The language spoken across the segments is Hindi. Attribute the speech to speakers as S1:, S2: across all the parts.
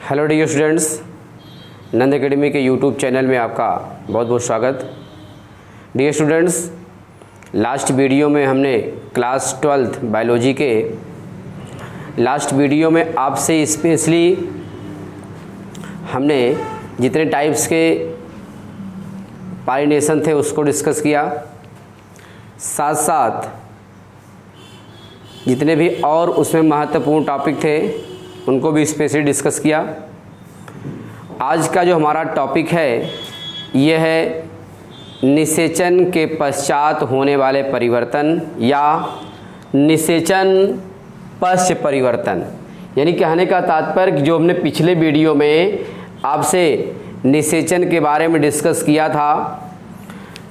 S1: हेलो डियर स्टूडेंट्स, नंद एकेडमी के यूट्यूब चैनल में आपका बहुत बहुत स्वागत। डियर स्टूडेंट्स, लास्ट वीडियो में हमने क्लास 12th बायोलॉजी के लास्ट वीडियो में आपसे स्पेशली हमने जितने टाइप्स के पॉलिनेशन थे उसको डिस्कस किया, साथ साथ जितने भी और उसमें महत्वपूर्ण टॉपिक थे उनको भी स्पेशली डिस्कस किया। आज का जो हमारा टॉपिक है यह है निषेचन के पश्चात होने वाले परिवर्तन या निषेचन पश्च परिवर्तन। यानी कहने का तात्पर्य कि जो हमने पिछले वीडियो में आपसे निषेचन के बारे में डिस्कस किया था,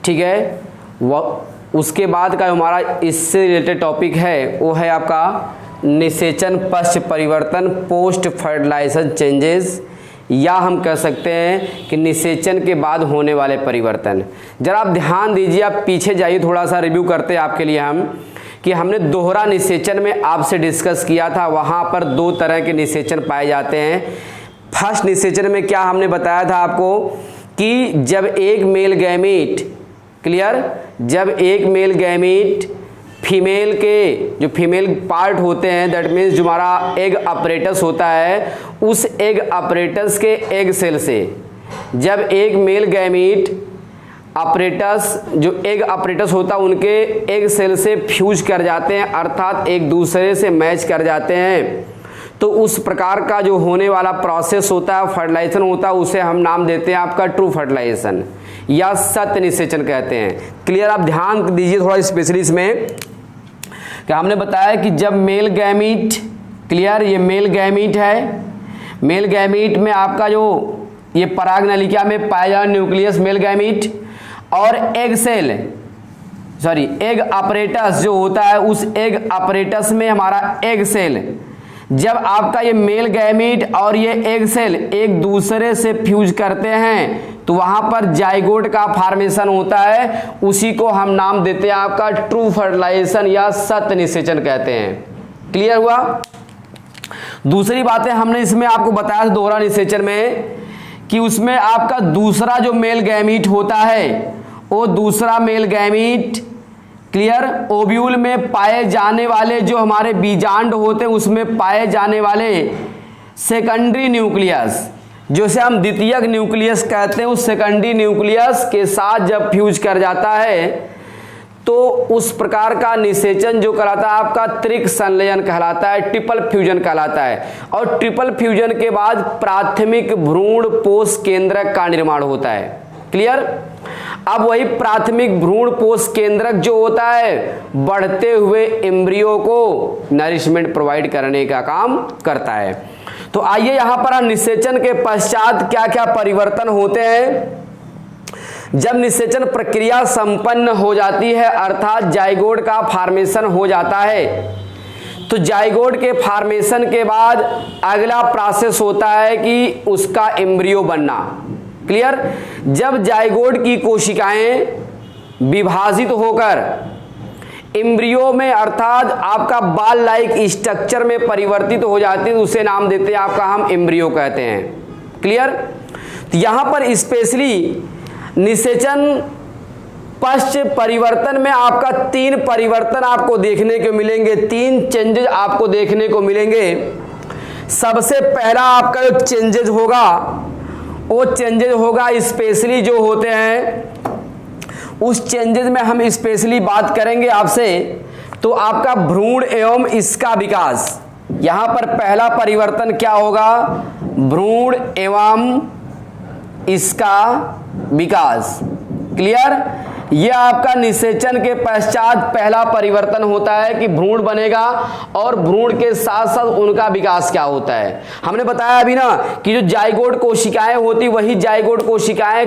S1: ठीक है, वह उसके बाद का हमारा इससे रिलेटेड टॉपिक है वो है आपका निषेचन पश्च परिवर्तन, पोस्ट फर्टिलाइजेशन चेंजेस, या हम कह सकते हैं कि निषेचन के बाद होने वाले परिवर्तन। जरा आप ध्यान दीजिए, आप पीछे जाइए, थोड़ा सा रिव्यू करते हैं आपके लिए हम कि हमने दोहरा निषेचन में आपसे डिस्कस किया था। वहाँ पर दो तरह के निषेचन पाए जाते हैं। फर्स्ट निषेचन में क्या हमने बताया था आपको कि जब एक मेल गैमीट, क्लियर, जब एक मेल गैमीट फीमेल के जो फीमेल पार्ट होते हैं, दैट मीन्स जो हमारा एग अपरेटस होता है, उस एग अपरेटस के एग सेल से जब एक मेल गैमीट अपरेटस जो एग अपरेटस होता है उनके एग सेल से फ्यूज कर जाते हैं, अर्थात एक दूसरे से मैच कर जाते हैं, तो उस प्रकार का जो होने वाला प्रोसेस होता है, फर्टिलाइजेशन होता है, उसे हम नाम देते हैं आपका ट्रू फर्टिलाइजेशन या सत्य निषेचन कहते हैं। क्लियर, आप ध्यान दीजिए थोड़ा स्पेशली इसमें कि हमने बताया कि जब मेल गैमीट, क्लियर, ये मेल गैमीट है, मेल गैमीट में आपका जो ये परागनलिका में पाया जाने न्यूक्लियस मेल गैमीट और egg cell, sorry egg apparatus जो होता है, उस एग अपरेटस में हमारा एग सेल, जब आपका ये मेल गैमीट और ये एग सेल एक दूसरे से फ्यूज करते हैं तो वहां पर जाइगोट का फॉर्मेशन होता है, उसी को हम नाम देते हैं आपका ट्रू फर्टिलाइजेशन या सत्य निषेचन कहते हैं। क्लियर हुआ। दूसरी बातें हमने इसमें आपको बताया था दोहरा निषेचन में कि उसमें आपका दूसरा जो मेल गैमीट होता है वो दूसरा मेल गैमीट, क्लियर, ओव्यूल में पाए जाने वाले जो हमारे बीजांड होते हैं उसमें पाए जाने वाले सेकेंडरी न्यूक्लियस, जिसे हम द्वितीयक न्यूक्लियस कहते हैं, उस सेकेंडरी न्यूक्लियस के साथ जब फ्यूज कर जाता है तो उस प्रकार का निषेचन जो कहलाता है आपका त्रिक संलयन कहलाता है, ट्रिपल फ्यूजन कहलाता है। और ट्रिपल फ्यूजन के बाद प्राथमिक भ्रूण पोष केंद्रक का निर्माण होता है। क्लियर। अब वही प्राथमिक भ्रूण पोष केंद्रक जो होता है बढ़ते हुए एम्ब्रियो को नरिशमेंट प्रोवाइड करने का काम करता है। तो आइए यहां पर निषेचन के पश्चात क्या क्या परिवर्तन होते हैं। जब निषेचन प्रक्रिया संपन्न हो जाती है, अर्थात जाइगोट का फॉर्मेशन हो जाता है, तो जाइगोट के फॉर्मेशन के बाद अगला प्रोसेस होता है कि उसका एम्ब्रियो बनना। क्लियर। जब जाइगोट की कोशिकाएं विभाजित होकर एम्ब्रियो में, अर्थात आपका बाल लाइक स्ट्रक्चर में परिवर्तित हो जाती है, तो उसे नाम देते हैं आपका हम एम्ब्रियो कहते हैं। क्लियर। तो यहां पर स्पेशली निषेचन पश्च परिवर्तन में आपका तीन परिवर्तन आपको देखने को मिलेंगे, तीन चेंजेस आपको देखने को मिलेंगे। सबसे पहला आपका जो चेंजेस होगा वो चेंजेस होगा स्पेशली जो होते हैं, उस चेंजेस में हम स्पेशली बात करेंगे आपसे, तो आपका भ्रूण एवं इसका विकास। यहां पर पहला परिवर्तन क्या होगा, भ्रूण एवं इसका विकास। क्लियर। यह आपका निषेचन के पश्चात पहला परिवर्तन होता है कि भ्रूण बनेगा और भ्रूण के साथ साथ उनका विकास क्या होता है। हमने बताया अभी ना कि जो जाइगोट कोशिकाएं होती, वही जाइगोट कोशिकाएं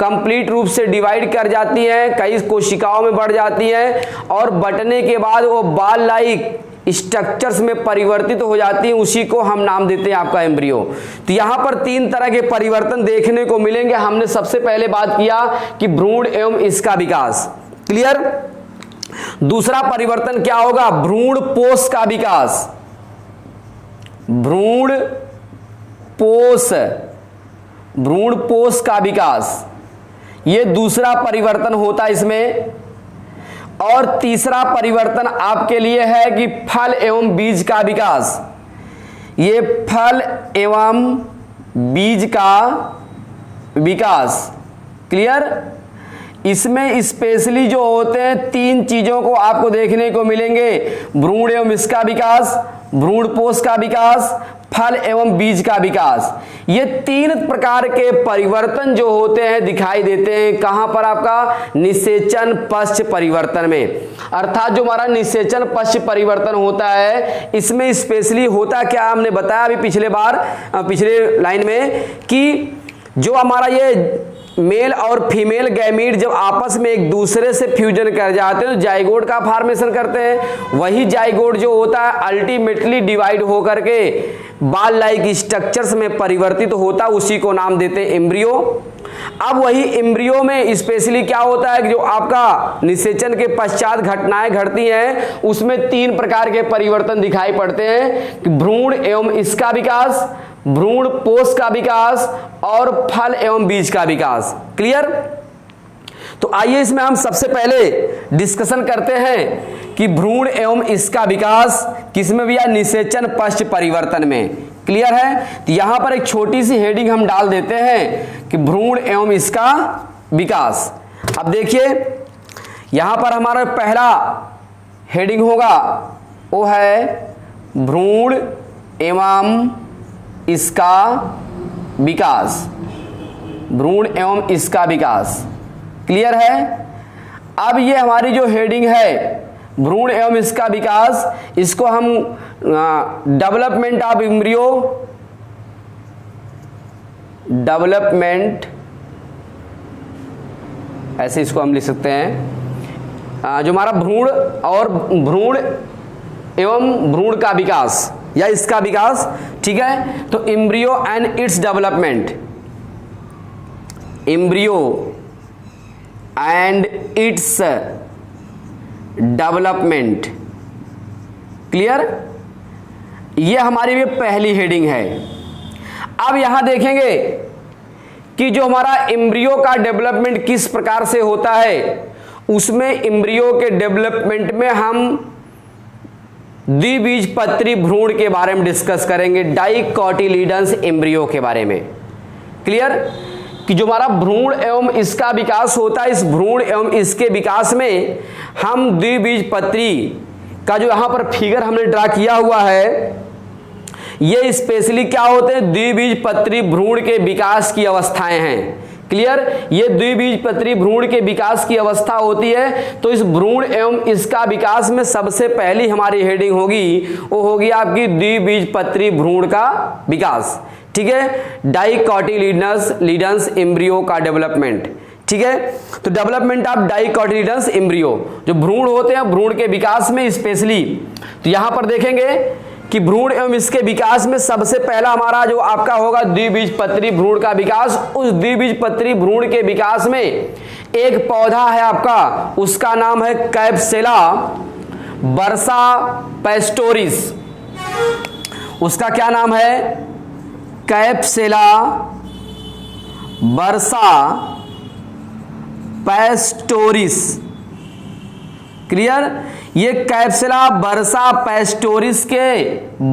S1: कंप्लीट रूप से डिवाइड कर जाती हैं, कई कोशिकाओं में बढ़ जाती हैं और बंटने के बाद वो बाल लाइक स्ट्रक्चर्स में परिवर्तित हो जाती है, उसी को हम नाम देते हैं आपका एम्ब्रियो। तो यहां पर तीन तरह के परिवर्तन देखने को मिलेंगे। हमने सबसे पहले बात किया कि भ्रूण एवं इसका विकास। क्लियर। दूसरा परिवर्तन क्या होगा, भ्रूण पोष का विकास। भ्रूण पोष, भ्रूण पोष का विकास, ये दूसरा परिवर्तन होता है इसमें। और तीसरा परिवर्तन आपके लिए है कि फल एवं बीज का विकास, ये फल एवं बीज का विकास। क्लियर? इसमें स्पेशली जो होते हैं 3 चीजों को आपको देखने को मिलेंगे, भ्रूण एवं इसका विकास, भ्रूण पोष का विकास, फल एवं बीज का विकास। ये 3 प्रकार के परिवर्तन जो होते हैं दिखाई देते हैं कहां पर? आपका निषेचन पश्च परिवर्तन में। अर्थात जो हमारा निषेचन पश्च परिवर्तन होता है इसमें स्पेशली होता क्या, हमने बताया अभी पिछले लाइन में कि जो हमारा ये मेल और फीमेल गैमीट जब आपस में एक दूसरे से फ्यूजन कर जाते हैं तो जाइगोट का फॉर्मेशन करते हैं। वही जाइगोट जो होता है अल्टीमेटली डिवाइड होकर के बाल लाइक स्ट्रक्चर्स में परिवर्तित होता है, उसी को नाम देते हैं एम्ब्रियो। अब वही एम्ब्रियो में स्पेशली क्या होता है कि जो आपका निषेचन के पश्चात घटनाएं घटती हैं उसमें 3 प्रकार के परिवर्तन दिखाई पड़ते हैं कि भ्रूण एवं इसका विकास, भ्रूण पोष का विकास और फल एवं बीज का विकास। क्लियर? तो आइए इसमें हम सबसे पहले डिस्कशन करते हैं कि भ्रूण एवं इसका विकास किसमें भी, या निषेचन पश्च परिवर्तन में। क्लियर है? तो यहां पर एक छोटी सी हेडिंग हम डाल देते हैं कि भ्रूण एवं इसका विकास। अब देखिए यहां पर हमारा पहला हेडिंग होगा वो है भ्रूण एवं इसका विकास, भ्रूण एवं इसका विकास। क्लियर है? अब ये हमारी जो हेडिंग है भ्रूण एवं इसका विकास, इसको हम डेवलपमेंट ऑफ एम्ब्रियो, डेवलपमेंट ऐसे इसको हम लिख सकते हैं, जो हमारा भ्रूण और भ्रूण एवं भ्रूण का विकास या इसका विकास। ठीक है? तो embryo and its development, embryo and its development. Clear? ये हमारी भी पहली हेडिंग है। अब यहां देखेंगे कि जो हमारा एम्ब्रियो का डेवलपमेंट किस प्रकार से होता है, उसमें एम्ब्रियो के डेवलपमेंट में हम द्विबीजपत्री भ्रूण के बारे में डिस्कस करेंगे, डाइकोटिलीडन्स एम्ब्रियो के बारे में। क्लियर? कि जो हमारा भ्रूण एवं इसका विकास होता है, इस भ्रूण एवं इसके विकास में हम द्विबीजपत्री का जो यहां पर फिगर हमने ड्रा किया हुआ है, ये स्पेशली क्या होते हैं? द्विबीजपत्री भ्रूण के विकास की अवस्थाएं हैं। क्लियर? ये द्विबीजपत्री भ्रूण के विकास की अवस्था होती है। तो इस भ्रूण एवं इसका विकास में सबसे पहली हमारी हेडिंग होगी वो होगी आपकी द्विबीजपत्री भ्रूण का विकास। ठीक है? डाइकोटिलीडन्स एम्ब्रियो का डेवलपमेंट। ठीक है? तो डेवलपमेंट ऑफ डाइकोटिलीडन्स एम्ब्रियो, जो भ्रूण होते हैं भ्रूण के विकास में स्पेशली, तो यहां पर देखेंगे कि भ्रूण एवं इसके विकास में सबसे पहला हमारा जो आपका होगा द्विबीजपत्री भ्रूण का विकास। उस द्विबीजपत्री भ्रूण के विकास में एक पौधा है आपका, उसका नाम है कैप्सेला बर्सा पैस्टोरिस। उसका क्या नाम है? कैप्सेला बर्सा पैस्टोरिस। क्लियर? ये कैप्सेला बर्सा पैस्टोरिस के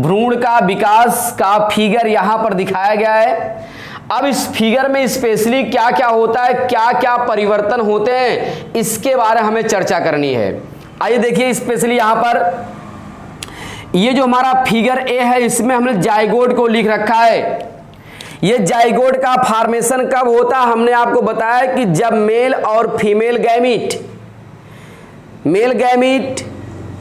S1: भ्रूण का विकास का फिगर यहां पर दिखाया गया है। अब इस फिगर में स्पेशली क्या क्या होता है, क्या क्या परिवर्तन होते हैं, इसके बारे में हमें चर्चा करनी है। आइए देखिए स्पेशली यहां पर ये जो हमारा फिगर ए है इसमें हमने जाइगोट को लिख रखा है। ये जाइगोट का फॉर्मेशन कब होता है? हमने आपको बताया कि जब मेल और फीमेल गैमीट, मेल गैमीट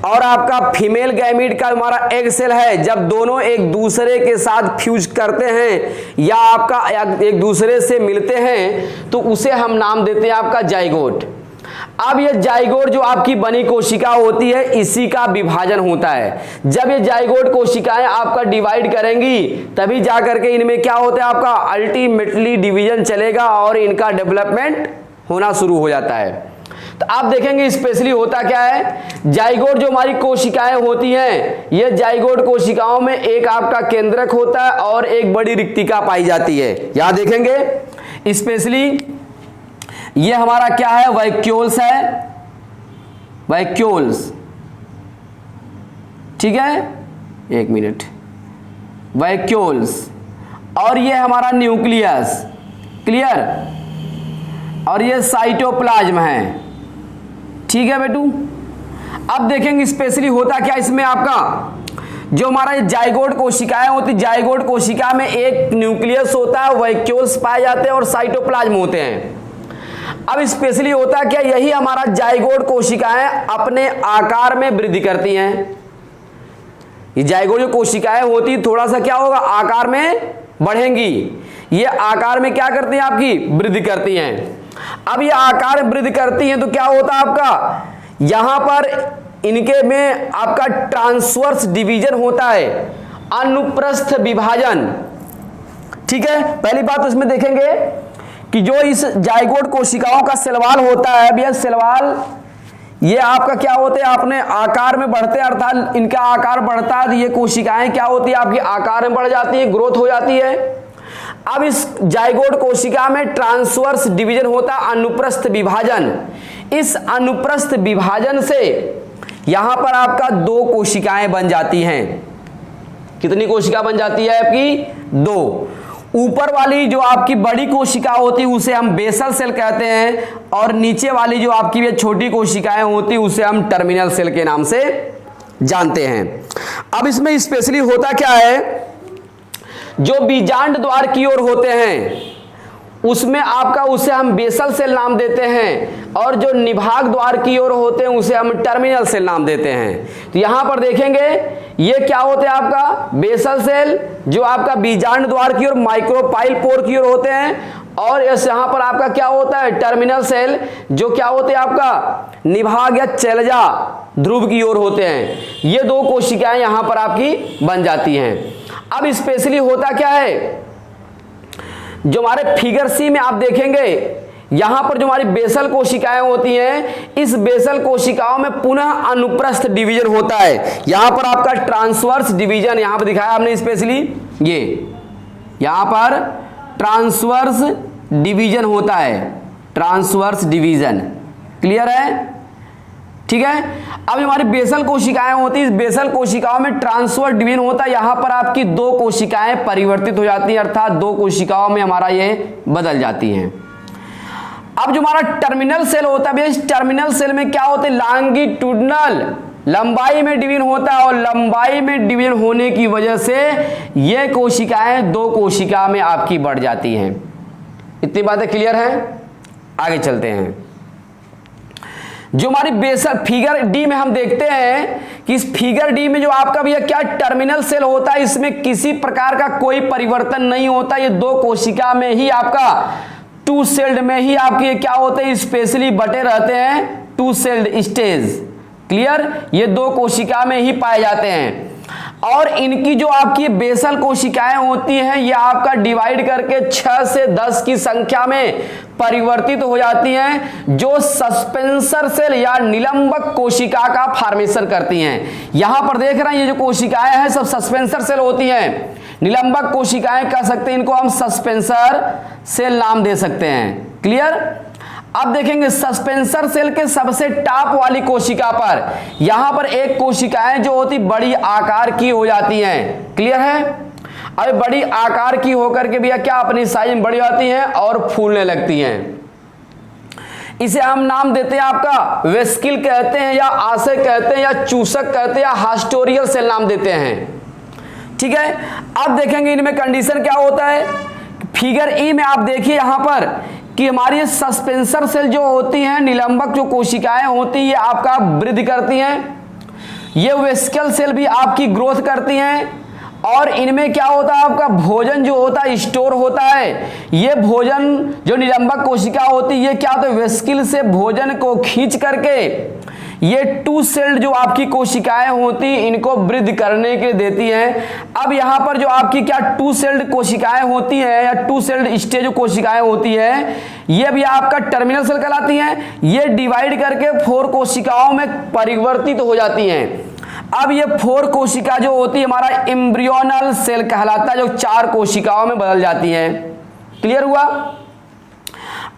S1: और आपका फीमेल गैमीट का हमारा एग सेल है, जब दोनों एक दूसरे के साथ फ्यूज करते हैं या आपका एक दूसरे से मिलते हैं तो उसे हम नाम देते हैं आपका जाइगोट। अब ये जाइगोट जो आपकी बनी कोशिका होती है इसी का विभाजन होता है। जब ये जाइगोट कोशिकाएं आपका डिवाइड करेंगी तभी जाकर के इनमें क्या होता है आपका अल्टीमेटली डिवीजन चलेगा और इनका डेवलपमेंट होना शुरू हो जाता है। तो आप देखेंगे स्पेशली होता क्या है, जाइगोट जो हमारी कोशिकाएं होती हैं, ये जाइगोट कोशिकाओं में एक आपका केंद्रक होता है और एक बड़ी रिक्तिका पाई जाती है। यहां देखेंगे स्पेशली ये हमारा क्या है, वैक्यूल्स है, वैक्यूल्स, ठीक है, एक मिनट, वैक्यूल्स, और ये हमारा न्यूक्लियस, क्लियर, और ये साइटोप्लाज्म है, ठीक है बेटू। अब देखेंगे स्पेशली होता क्या इसमें आपका जो हमारा जाइगोट कोशिकाएं होती, जाइगोट कोशिका में एक न्यूक्लियस होता है, वैक्यूल्स पाए जाते हैं और साइटोप्लाज्म होते हैं। अब स्पेशली होता क्या, यही हमारा जाइगोट कोशिकाएं अपने आकार में वृद्धि करती हैं। ये जाइगोट जो कोशिकाएं होती थोड़ा सा क्या होगा, आकार में बढ़ेंगी, ये आकार में क्या करती हैं, आपकी वृद्धि करती हैं। अब ये आकार वृद्धि करती हैं तो क्या होता है आपका, यहां पर इनके में आपका ट्रांसवर्स डिवीजन होता है, अनुप्रस्थ विभाजन, ठीक है। पहली बात इसमें देखेंगे कि जो इस जाइगोट कोशिकाओं का सेलवाल होता है, अब यह सेलवाल ये आपका क्या होते हैं, अपने आकार में बढ़ते हैं, अर्थात इनका आकार बढ़ता है तो ये कोशिकाएं क्या होती है, आपकी आकार में बढ़ जाती है, ग्रोथ हो जाती है। अब इस जाइगोट कोशिका में ट्रांसवर्स डिवीजन होता है, अनुप्रस्थ विभाजन। इस अनुप्रस्थ विभाजन से यहां पर आपका दो कोशिकाएं बन जाती हैं। कितनी कोशिका बन जाती है आपकी, दो। ऊपर वाली जो आपकी बड़ी कोशिका होती है उसे हम बेसल सेल कहते हैं, और नीचे वाली जो आपकी ये छोटी कोशिकाएं होती उसे हम टर्मिनल सेल के नाम से जानते हैं। अब इसमें स्पेशली होता क्या है, जो बीजांड द्वार की ओर होते हैं उसमें आपका उसे हम बेसल सेल नाम देते हैं, और जो निभाग द्वार की ओर होते हैं उसे हम टर्मिनल सेल नाम देते हैं। तो यहां पर देखेंगे ये क्या होते हैं, आपका बेसल सेल जो आपका बीजांड द्वार की ओर, माइक्रोपाइल पोर की ओर होते हैं, और यहां पर आपका क्या होता है, टर्मिनल सेल जो क्या होते हैं, आपका निभाग या चैलजा ध्रुव की ओर होते हैं। ये दो कोशिकाएं यहां पर आपकी बन जाती हैं। अब स्पेशली होता क्या है, जो हमारे फिगर सी में आप देखेंगे यहां पर जो हमारी बेसल कोशिकाएं होती हैं, इस बेसल कोशिकाओं में पुनः अनुप्रस्थ डिवीजन होता है। यहां पर आपका ट्रांसवर्स डिवीजन यहां पर दिखाया हमने स्पेशली, ये यहां पर ट्रांसवर्स डिवीजन होता है, ट्रांसवर्स डिवीजन, क्लियर है, ठीक है। अब हमारी बेसल कोशिकाएं होती है, इस बेसल कोशिकाओं में ट्रांसवर्स डिवीजन होता है, यहां पर आपकी दो कोशिकाएं परिवर्तित हो जाती हैं, अर्थात दो कोशिकाओं में हमारा ये बदल जाती हैं। अब जो हमारा टर्मिनल सेल होता है, इस टर्मिनल सेल में क्या होते हैं, लॉन्गिट्यूडनल, लंबाई में डिवीजन होता है, और लंबाई में डिवीजन होने की वजह से ये कोशिकाएं दो कोशिका में आपकी बढ़ जाती हैं। इतनी बातें क्लियर हैं, आगे चलते हैं। जो हमारी बेसल फिगर डी में हम देखते हैं कि इस फिगर डी में जो आपका भैया क्या टर्मिनल सेल होता है, इसमें किसी प्रकार का कोई परिवर्तन नहीं होता, ये दो कोशिका में ही आपका टू सेल्ड में ही आपके क्या होते हैं, स्पेशली बटे रहते हैं, टू सेल्ड स्टेज, क्लियर, ये दो कोशिका में ही पाए जाते हैं। और इनकी जो आपकी बेसल कोशिकाएं होती हैं ये आपका डिवाइड करके 6 से 10 की संख्या में परिवर्तित हो जाती हैं, जो सस्पेंसर सेल या निलंबक कोशिका का फॉर्मेशन करती हैं। यहां पर देख रहे हैं ये जो कोशिकाएं हैं सब सस्पेंसर सेल होती हैं, निलंबक कोशिकाएं कह सकते हैं, इनको हम सस्पेंसर सेल नाम दे सकते हैं, क्लियर। अब देखेंगे सस्पेंसर सेल के सबसे टॉप वाली कोशिका पर यहां पर एक कोशिकाएं जो होती बड़ी आकार की हो जाती हैं, क्लियर है। अब बड़ी आकार की होकर के भी क्या अपनी साइज में बड़ी जाती हैं और फूलने लगती हैं। इसे हम नाम देते हैं आपका वेस्किल कहते हैं, या आशय कहते हैं, या चूसक कहते हैं, या हास्टोरियल सेल नाम देते हैं, ठीक है। अब देखेंगे इनमें कंडीशन क्या होता है, फिगर ई में आप देखिए यहां पर कि हमारी सस्पेंसर सेल जो होती हैं, निलंबक जो कोशिकाएं होती हैं, ये आपका वृद्धि करती हैं, ये वेस्कियल सेल भी आपकी ग्रोथ करती हैं, और इनमें क्या होता है, आपका भोजन जो होता है स्टोर होता है। ये भोजन जो निलंबक कोशिका होती है ये क्या होता है, वेस्किल से भोजन को खींच करके ये 2 सेल्ड जो आपकी कोशिकाएं होती इनको वृद्धि करने के देती हैं। अब यहां पर जो आपकी क्या 2 सेल्ड कोशिकाएं होती हैं या 2 सेल्ड स्टेज कोशिकाएं होती है, ये भी आपका टर्मिनल सेल कहलाती हैं। ये डिवाइड करके 4 कोशिकाओं में परिवर्तित हो जाती हैं। अब ये 4 कोशिका जो होती है हमारा एम्ब्रियोनल सेल कहलाता है, जो 4 कोशिकाओं में बदल जाती हैं। क्लियर हुआ?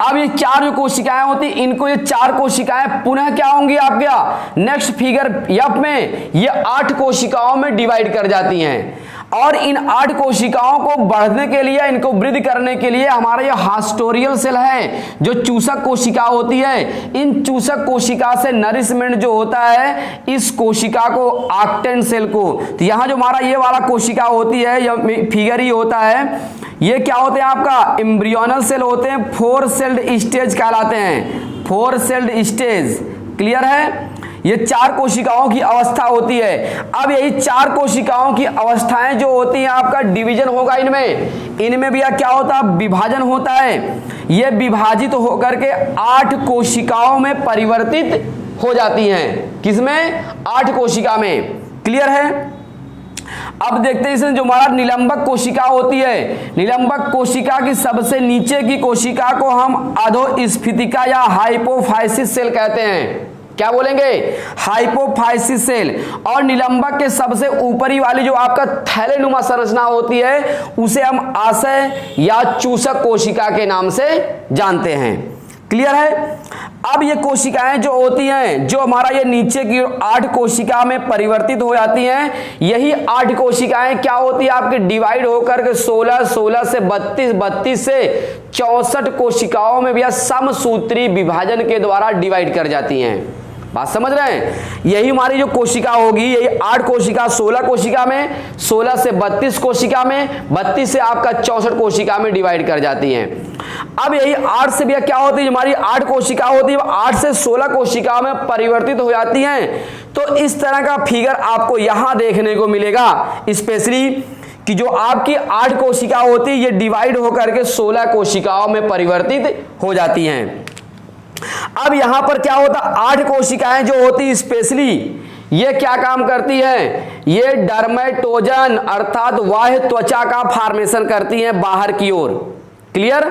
S1: अब ये 4 जो कोशिकाएं होती इनको ये 4 कोशिकाएं पुनः क्या होंगी आपके नेक्स्ट फिगर F में ये 8 कोशिकाओं में डिवाइड कर जाती हैं। और इन 8 कोशिकाओं को बढ़ने के लिए, इनको वृद्धि करने के लिए हमारा ये हास्टोरियल सेल है, जो चूसक कोशिका होती है, इन चूसक कोशिका से नरिशमेंट जो होता है इस कोशिका को आक्टेंट सेल को। तो यहां जो हमारा ये वाला कोशिका होती है, ये फिगर ही होता है, ये क्या होते हैं आपका एम्ब्रियोनल सेल होते हैं, 4 सेल्ड स्टेज कहलाते हैं, 4 सेल्ड स्टेज। क्लियर है? ये 4 कोशिकाओं की अवस्था होती है। अब यही 4 कोशिकाओं की अवस्थाएं जो होती हैं आपका डिवीजन होगा इनमें भी क्या होता है, विभाजन होता है। ये विभाजित होकर के 8 कोशिकाओं में परिवर्तित हो जाती हैं। किसमें? 8 कोशिका में। क्लियर है? अब देखते हैं इसमें जो हमारा निलंबक कोशिका होती है, निलंबक कोशिका की सबसे नीचे की कोशिका को हम अधोस्फीतिका या हाइपोफाइसिस सेल कहते हैं। क्या बोलेंगे? Hypophysis cell. और निलंबक के सबसे ऊपरी वाली जो आपका थैलेनुमा संरचना होती है उसे हम आशय या चूसक कोशिका के नाम से जानते हैं। क्लियर है? अब ये कोशिकाएं जो होती हैं, जो हमारा ये नीचे की 8 कोशिका में परिवर्तित हो जाती हैं, यही 8 कोशिकाएं क्या होती है आपके डिवाइड होकर के 16 से 32 से 64 कोशिकाओं में भी समसूत्री विभाजन के द्वारा डिवाइड कर जाती हैं। बात समझ रहे हैं? यही हमारी जो कोशिका होगी, यही 8 कोशिका 16 कोशिका में, 16 से 32 कोशिका में, 32 से आपका 64 कोशिका में डिवाइड कर जाती हैं। अब यही 8 से भी क्या होती है, हमारी 8 कोशिका होती है, 8 से 16 कोशिका में परिवर्तित हो जाती हैं। तो इस तरह का फिगर आपको यहां देखने को मिलेगा, स्पेशली कि जो आपकी 8 कोशिका होती है ये डिवाइड होकर के 16 कोशिकाओं में परिवर्तित हो जाती हैं। अब यहां पर क्या होता, 8 कोशिकाएं जो होती स्पेशली ये क्या काम करती हैं, ये डर्मेटोजन अर्थात बाह्य त्वचा का फॉर्मेशन करती हैं बाहर की ओर। क्लियर?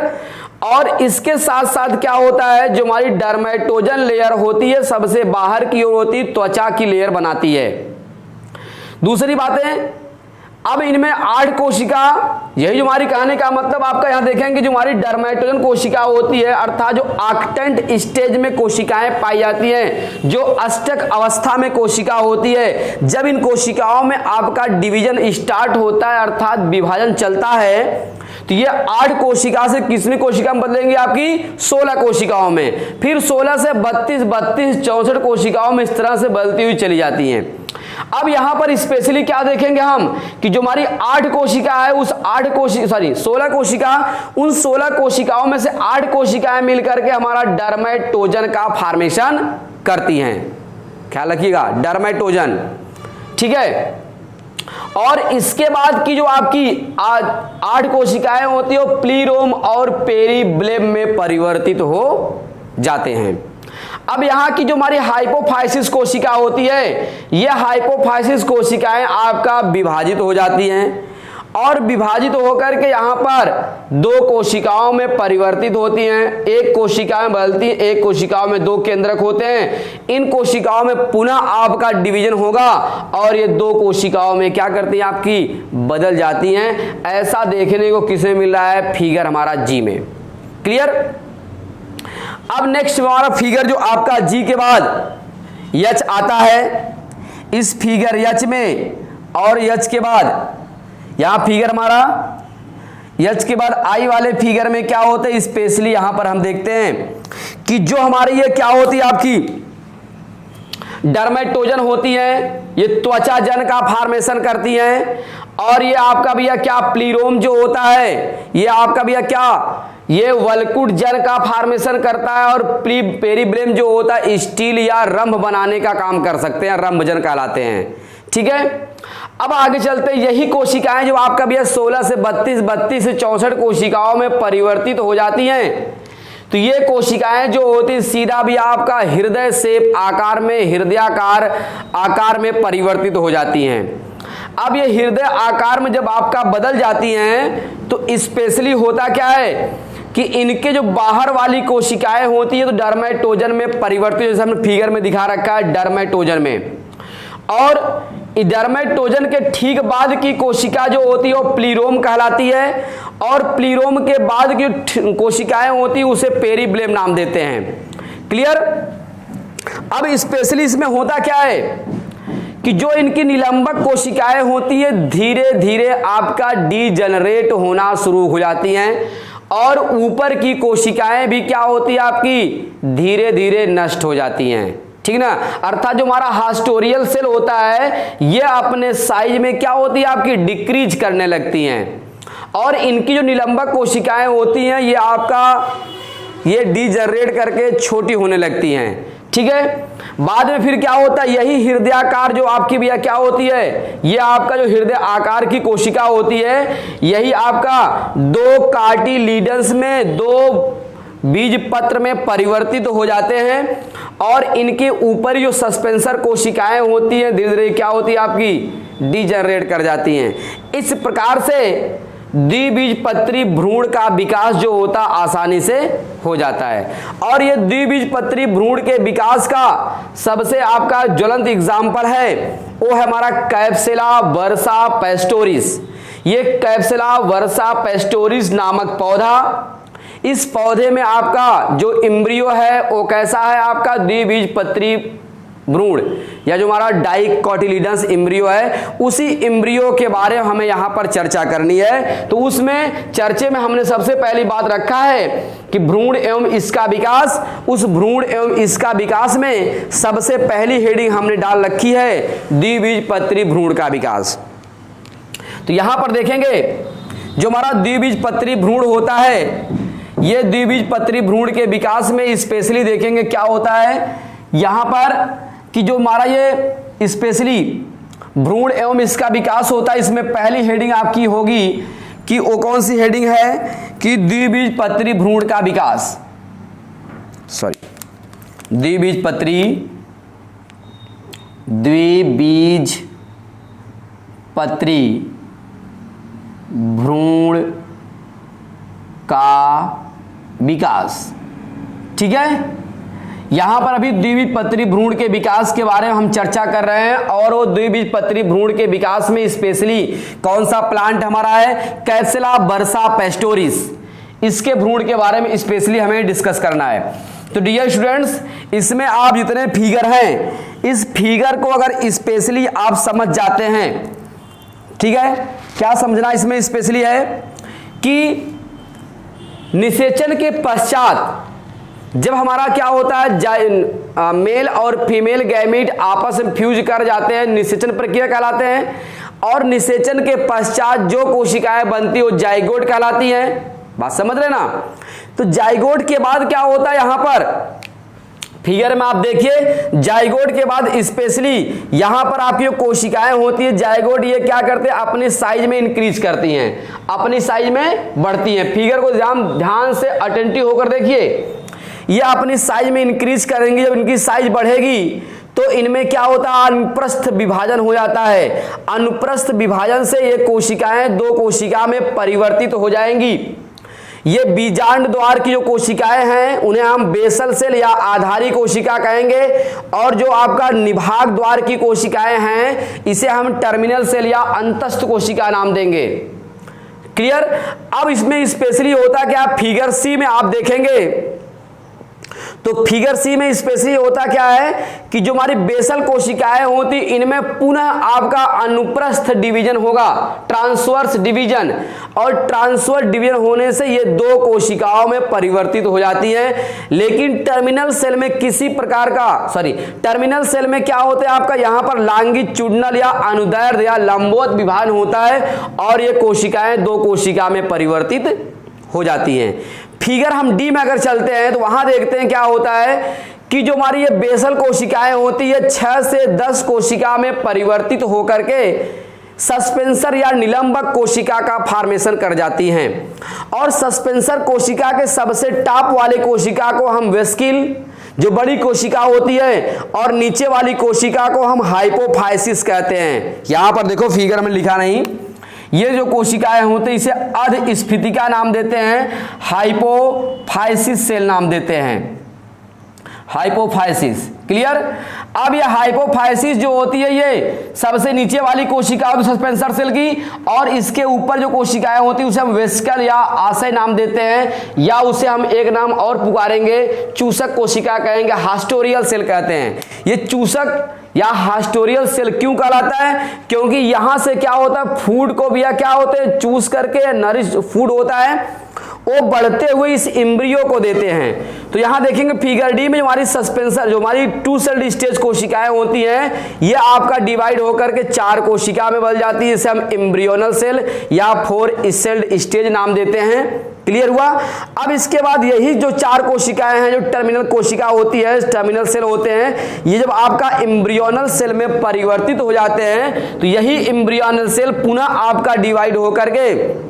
S1: और इसके साथ साथ क्या होता है, जो हमारी डर्मेटोजन लेयर होती है सबसे बाहर की ओर होती है, त्वचा की लेयर बनाती है। दूसरी बातें, अब इनमें 8 कोशिका, यही जो हमारी कहने का मतलब आपका यहां देखेंगे, जो हमारी डर्मेटोजन कोशिका होती है अर्थात जो आक्टेंट स्टेज में कोशिकाएं पाई जाती हैं, जो अष्टक अवस्था में कोशिका होती है, जब इन कोशिकाओं में आपका डिवीजन स्टार्ट होता है अर्थात विभाजन चलता है, तो ये 8 कोशिका से कितनी कोशिका में बदलेंगे आपकी 16 कोशिकाओं में, फिर 16 से 32 64 कोशिकाओं में इस तरह से बदलती हुई चली जाती हैं। अब यहां पर स्पेशली क्या देखेंगे हम कि जो हमारी 8 कोशिका है उस 16 कोशिका, उन 16 कोशिकाओं में से 8 कोशिकाएं मिलकर के हमारा डर्मेटोजन का फॉर्मेशन करती हैं। ख्याल रखिएगा, डर्मेटोजन। ठीक है? और इसके बाद की जो आपकी 8 कोशिकाएं होती है वो प्लीरोम और पेरीब्लेम में परिवर्तित हो जाते हैं। अब यहां की जो हमारी हाइपोफाइसिस कोशिका होती है, यह हाइपोफाइसिस कोशिकाएं आपका विभाजित हो जाती हैं और विभाजित होकर के यहां पर 2 कोशिकाओं में परिवर्तित होती हैं। एक कोशिका में बदलती है, एक कोशिकाओं में 2 केंद्रक होते हैं। इन कोशिकाओं में पुनः आपका डिवीजन होगा और ये 2 कोशिकाओं में क्या करती हैं आपकी बदल जाती हैं। ऐसा देखने को किसे मिल रहा है, फिगर हमारा जी में। क्लियर? अब नेक्स्ट हमारा फिगर जो आपका जी के बाद एच आता है, इस फिगर एच में और एच के बाद यहां फिगर हमारा एच के बाद आई वाले फिगर में क्या होते हैं, स्पेशली यहां पर हम देखते हैं कि जो हमारी ये क्या होती है आपकी डर्मेटोजन होती है, ये त्वचा जन का फॉर्मेशन करती हैं। और ये आपका भैया क्या प्लीरोम जो होता है, ये आपका भैया क्या, ये वल्कुट जन का फॉर्मेशन करता है। और पेरीब्लेम जो होता है स्टील या रंभ बनाने का काम कर सकते हैं, रंभजन कहलाते हैं। ठीक है? अब आगे चलते हैं, यही कोशिकाएं जो आपका भैया 16 से 32 से 64 कोशिकाओं में परिवर्तित हो जाती हैं, तो ये कोशिकाएं जो होती सीधा भी आपका हृदय शेप आकार में, हृदयाकार आकार में परिवर्तित हो जाती हैं। अब ये हृदय आकार में जब आपका बदल जाती हैं तो स्पेशली होता क्या है कि इनके जो बाहर वाली कोशिकाएं होती है तो डर्मेटोजन में परिवर्तित, जैसे हमने फिगर में दिखा रखा है डर्मेटोजन में, और डर्मेटोजन के ठीक बाद की कोशिका जो होती है वो प्लीरोम कहलाती है, और प्लीरोम के बाद की कोशिकाएं होती है उसे पेरीब्लेम नाम देते हैं। क्लियर। अब स्पेशली इसमें होता क्या है कि जो इनकी निलंबक कोशिकाएं होती है धीरे धीरे आपका डीजनरेट होना शुरू हो जाती हैं, और ऊपर की कोशिकाएं भी क्या होती है आपकी धीरे धीरे नष्ट हो जाती हैं। ठीक ना। अर्थात जो हमारा हास्टोरियल सेल होता है ये अपने साइज में क्या होती है आपकी डिक्रीज करने लगती हैं, और इनकी जो निलंबक कोशिकाएं होती हैं ये आपका ये डीजनरेट करके छोटी होने लगती हैं। ठीक है। बाद में फिर क्या होता है, यही हृदयाकार जो आपकी भैया क्या होती है, ये आपका जो हृदय आकार की कोशिका होती है यही आपका दो कार्टिलीडन्स में, दो बीज पत्र में परिवर्तित हो जाते हैं, और इनके ऊपर जो सस्पेंसर कोशिकाएं होती हैं धीरे धीरे क्या होती है आपकी डीजनरेट कर जाती हैं। इस प्रकार से द्विबीजपत्री भ्रूण का विकास जो होता आसानी से हो जाता है। और ये द्विबीजपत्री भ्रूण के विकास का सबसे आपका ज्वलंत एग्जाम्पल है वो है हमारा कैप्सुला वर्सा पेस्टोरिस। ये कैप्सुला वर्सा पेस्टोरिस नामक पौधा, इस पौधे में आपका जो एम्ब्रियो है वो कैसा है आपका द्विबीजपत्री भ्रूण, या जो हमारा डाइकोटिलीडन्स एम्ब्रियो है उसी एम्ब्रियो के बारे में हमें यहाँ पर चर्चा करनी है। तो उसमें चर्चे में हमने सबसे पहली बात रखा है कि भ्रूण एवं इसका विकास। उस भ्रूण एवं इसका विकास में सबसे पहली हेडिंग हमने डाल रखी है द्विबीजपत्री भ्रूण का विकास। तो यहाँ पर देखेंगे जो हमारा द्विबीजपत्री भ्रूण होता है ये द्विबीजपत्री भ्रूण के विकास में स्पेशली देखेंगे क्या होता है यहाँ पर कि जो हमारा ये स्पेशली भ्रूण एवं इसका विकास होता है, इसमें पहली हेडिंग आपकी होगी कि वो कौन सी हेडिंग है कि द्विबीजपत्री भ्रूण का विकास, द्विबीजपत्री भ्रूण का विकास। ठीक है। यहां पर अभी द्विबीजपत्री भ्रूण के विकास के बारे में हम चर्चा कर रहे हैं, और वो द्विबीजपत्री भ्रूण के विकास में स्पेशली कौन सा प्लांट हमारा है कैप्सुला वर्सा पेस्टोरिस, इसके भ्रूण के बारे में स्पेशली हमें डिस्कस करना है। तो डियर स्टूडेंट्स इसमें आप जितने फिगर हैं इस फिगर को अगर स्पेशली आप समझ जाते हैं, ठीक है, क्या समझना इसमें स्पेशली है कि निषेचन के पश्चात जब हमारा क्या होता है मेल और फीमेल गैमीट आपस में फ्यूज कर जाते हैं निषेचन प्रक्रिया कहलाते हैं, और निषेचन के पश्चात जो कोशिकाएं बनती वो जाइगोट कहलाती हैं। बात समझ रहे ना। तो जाइगोट के बाद क्या होता है यहाँ पर फिगर में आप देखिए जाइगोट के बाद स्पेशली यहां पर आपकी कोशिकाएं होती है जाइगोट ये क्या करते हैं अपनी साइज में इंक्रीज करती हैं, अपनी साइज में बढ़ती हैं। फिगर को ध्यान से अटेंटिव होकर देखिए, ये अपनी साइज में इंक्रीज करेंगी। जब इनकी साइज बढ़ेगी तो इनमें क्या होता है अनुप्रस्थ विभाजन हो जाता है। अनुप्रस्थ विभाजन से ये कोशिकाएं दो कोशिका में परिवर्तित हो जाएंगी। ये बीजांड द्वार की जो कोशिकाएं हैं उन्हें हम बेसल सेल या आधारी कोशिका कहेंगे, और जो आपका निभाग द्वार की कोशिकाएं हैं इसे हम टर्मिनल सेल या अंतस्थ कोशिका नाम देंगे। क्लियर। अब इसमें स्पेशली होता क्या फिगर सी में आप देखेंगे तो फिगर सी में स्पेशली होता क्या है कि जो हमारी बेसल कोशिकाएं होती इनमें पुनः आपका अनुप्रस्थ डिवीजन होगा, ट्रांसवर्स डिवीजन, और ट्रांसवर्स डिवीजन होने से ये दो कोशिकाओं में परिवर्तित हो जाती हैं। लेकिन टर्मिनल सेल में किसी प्रकार का टर्मिनल सेल में क्या होता है आपका यहाँ पर लॉन्गिट्यूडिनल या अनुदैर्ध्य या लंबवत विभाजन होता है, और ये कोशिकाएं दो कोशिका में परिवर्तित हो जाती हैं। फिगर हम डी में अगर चलते हैं तो वहां देखते हैं क्या होता है कि जो हमारी ये बेसल कोशिकाएं होती है 6 से 10 कोशिका में परिवर्तित होकर के सस्पेंसर या निलंबक कोशिका का फॉर्मेशन कर जाती हैं, और सस्पेंसर कोशिका के सबसे टॉप वाले कोशिका को हम वेस्किल, जो बड़ी कोशिका होती है, और नीचे वाली कोशिका को हम हाइपोफाइसिस कहते हैं। यहां पर देखो फिगर में लिखा नहीं, ये जो कोशिकाएं होती हैं इसे अर्धस्फीतिका नाम देते हैं, हाइपोफाइसिस सेल नाम देते हैं, हाइपोफाइसिस। क्लियर। अब यह हाइपोफाइसिस जो होती है ये सबसे नीचे वाली कोशिका होती है सस्पेंसर सेल की, और इसके ऊपर जो कोशिकाएं होती है उसे हम वेस्कल या आशय नाम देते हैं, या उसे हम एक नाम और पुकारेंगे, चूसक कोशिका कहेंगे, हास्टोरियल सेल कहते हैं। ये चूसक या हास्टोरियल सेल क्यों कहलाता है? क्योंकि यहां से क्या होता है, फूड को भी या क्या होते हैं चूस करके, नरिश फूड होता है वो बढ़ते हुए इस एम्ब्रियो को देते हैं। तो यहां देखेंगे फिगर डी में हमारी सस्पेंसर, जो हमारी 2 सेल्ड स्टेज कोशिकाएं होती हैं, ये आपका डिवाइड होकर के 4 कोशिका में बदल जाती है, इसे हम एम्ब्रियोनल सेल या 4 सेल्ड स्टेज नाम देते हैं। क्लियर हुआ। अब इसके बाद यही जो 4 कोशिकाएं हैं, जो टर्मिनल कोशिका होती है, टर्मिनल सेल होते हैं, ये जब आपका एम्ब्रियोनल सेल में परिवर्तित हो जाते हैं तो यही एम्ब्रियोनल सेल पुनः आपका डिवाइड होकर के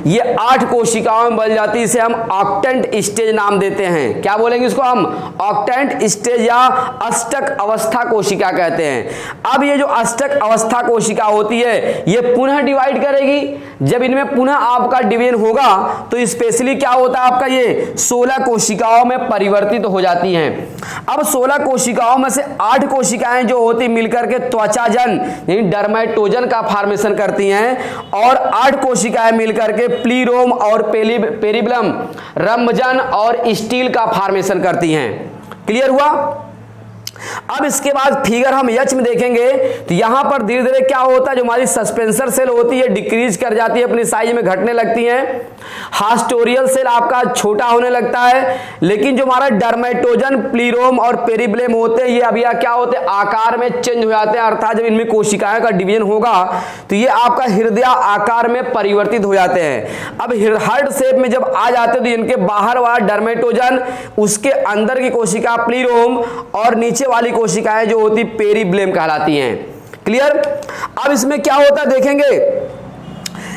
S1: ये 8 कोशिकाओं में बदल जाती है, इसे हम ऑक्टेंट स्टेज नाम देते हैं। क्या बोलेंगे इसको हम? ऑक्टेंट स्टेज या अष्टक अवस्था कोशिका कहते हैं। अब ये जो अष्टक अवस्था कोशिका होती है ये पुनः डिवाइड करेगी। जब इनमें पुनः आपका डिवीजन होगा तो स्पेशली क्या होता है आपका, ये 16 कोशिकाओं में परिवर्तित हो जाती हैं। अब 16 कोशिकाओं में से 8 कोशिकाएं जो होती मिलकर के त्वचाजन यानी डर्मेटोजन का फॉर्मेशन करती हैं, और 8 कोशिकाएं मिलकर के प्लीरोम और पेरिबलम, रंभजन और स्टील का फॉर्मेशन करती हैं। क्लियर हुआ। अब इसके बाद फिगर हम एच में देखेंगे तो यहां पर धीरे धीरे क्या होता है, जो हमारी सस्पेंसर सेल होती है डिक्रीज कर जाती है, अपनी साइज में घटने लगती है। हास्टोरियल सेल आपका छोटा होने लगता है, लेकिन जो हमारा डर्मेटोजन, प्लीरोम और पेरिब्लेम होते हैं ये अभी क्या होते हैं, आकार में चेंज हो जाते हैं। अर्थात जब इनमें कोशिकाएं का डिवीजन होगा तो ये आपका हृदय आकार में परिवर्तित हो जाते हैं। अब हार्ट शेप में जब आ जाते हैं तो इनके बाहर वाला डर्मेटोजन, उसके अंदर की कोशिका प्लीरोम, और नीचे वाली कोशिकाएं जो होती पेरिब्लेम कहलाती हैं। क्लियर। अब इसमें क्या होता है देखेंगे,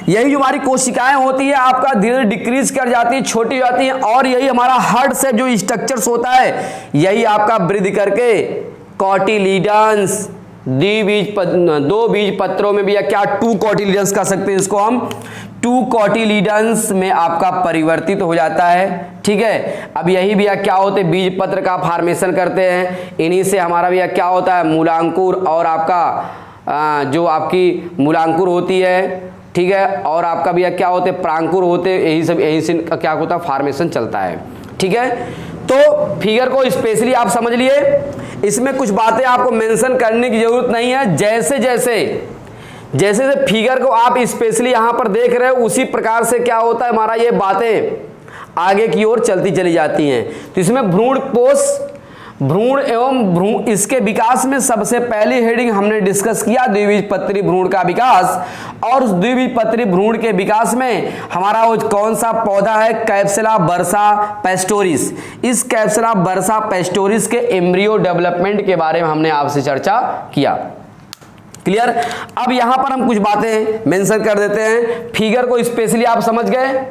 S1: यही जो हमारी कोशिकाएं होती है आपका धीरे धीरे डिक्रीज कर जाती है, छोटी हो जाती है, और यही हमारा हार्ट शेप जो स्ट्रक्चर्स होता है यही आपका वृद्धि करके कॉटिलीडन्स, 2 बीज पत्रों में भी या क्या 2 कॉटिलीडन्स कह सकते हैं इसको हम, 2 कॉटिलीडन्स में आपका परिवर्तित हो जाता है। ठीक है। अब यही भी क्या होते हैं, बीज पत्र का फॉर्मेशन करते हैं। इन्हीं से हमारा भी क्या होता है, मूलांकुर, और आपका जो आपकी मूलांकुर होती है, ठीक है, और आपका भी क्या होते हैं, प्रांकुर होते हैं। यही सब, यही से क्या होता है, फॉर्मेशन चलता है। ठीक है। तो फिगर को स्पेशली आप समझ लिए, इसमें कुछ बातें आपको मेंशन करने की जरूरत नहीं है। जैसे जैसे फिगर को आप स्पेशली यहां पर देख रहे हो उसी प्रकार से क्या होता है, हमारा ये बातें आगे की ओर चलती चली जाती हैं। तो इसमें भ्रूण कोश, भ्रूण एवं इसके विकास में सबसे पहली हेडिंग हमने डिस्कस किया द्विबीजपत्री भ्रूण का विकास। और उस द्विबीजपत्री भ्रूण के विकास में हमारा वो कौन सा पौधा है, कैप्सुला बर्सा पेस्टोरिस। इस कैप्सुला बर्सा पेस्टोरिस के एम्ब्रियो डेवलपमेंट के बारे में हमने आपसे चर्चा किया। क्लियर। अब यहां पर हम कुछ बातें मेंशन कर देते हैं। फिगर को स्पेशली आप समझ गए।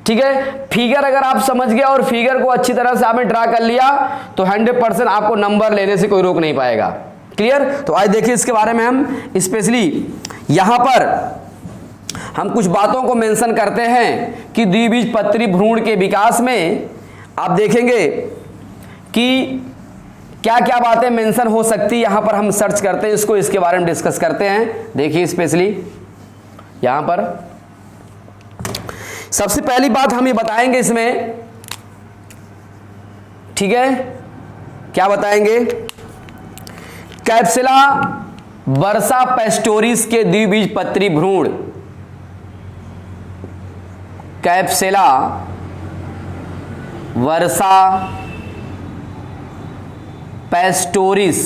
S1: ठीक है। फिगर अगर आप समझ गए और फिगर को अच्छी तरह से आपने ड्रा कर लिया तो 100% आपको नंबर लेने से कोई रोक नहीं पाएगा। क्लियर। तो आज देखिए इसके बारे में हम स्पेशली यहां पर हम कुछ बातों को मेंशन करते हैं कि द्विबीजपत्री भ्रूण के विकास में आप देखेंगे कि क्या क्या बातें मेंशन हो सकती है। यहां पर हम सर्च करते हैं इसको, इसके बारे में डिस्कस करते हैं। देखिए स्पेशली यहां पर सबसे पहली बात हम ये बताएंगे इसमें, ठीक है, क्या बताएंगे, कैप्सुला बर्सा पेस्टोरिस के द्विबीजपत्री भ्रूण, कैप्सुला वर्सा पेस्टोरिस,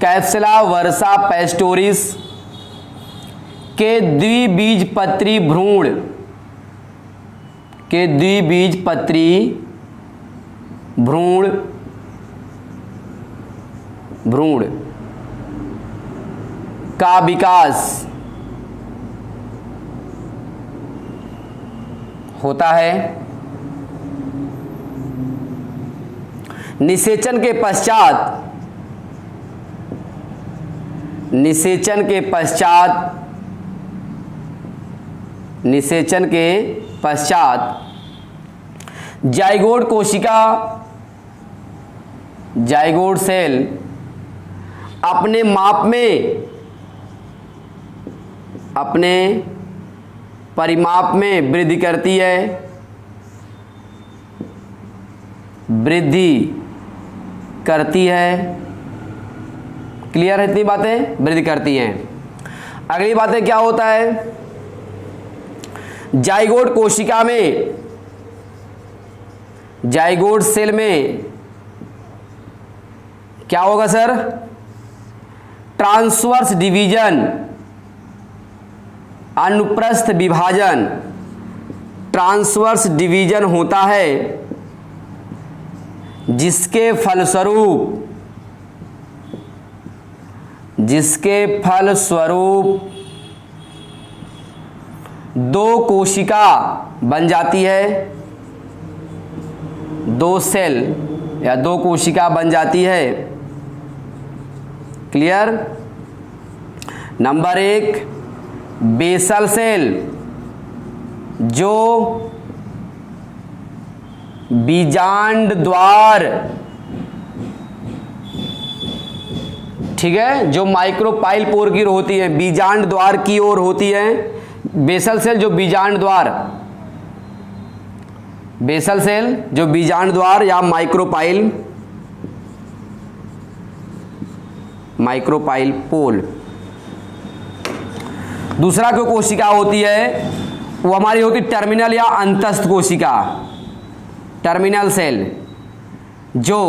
S1: कैप्सुला वर्सा पेस्टोरिस के द्विबीजपत्री भ्रूण, के द्विबीजपत्री भ्रूण का विकास होता है। निषेचन के पश्चात जाइगोट कोशिका, जाइगोट सेल अपने माप में, अपने परिमाप में वृद्धि करती है, क्लियर है? इतनी बातें वृद्धि करती हैं। अगली बातें क्या होता है, जाइगोट कोशिका में, जाइगोट सेल में क्या होगा सर? ट्रांसवर्स डिवीजन, अनुप्रस्थ विभाजन, ट्रांसवर्स डिवीजन होता है, जिसके फलस्वरूप दो कोशिका बन जाती है, दो सेल या दो कोशिका बन जाती है। क्लियर? नंबर 1 बेसल सेल, जो बीजांड द्वार, ठीक है, जो माइक्रोपाइल पोर की होती है, बीजांड द्वार की ओर होती है। बेसल सेल जो बीजांड द्वार, बेसल सेल जो बीजांड द्वार या माइक्रोपाइल पोल। दूसरा जो कोशिका होती है वो हमारी होती टर्मिनल या अंतस्थ कोशिका, टर्मिनल सेल, जो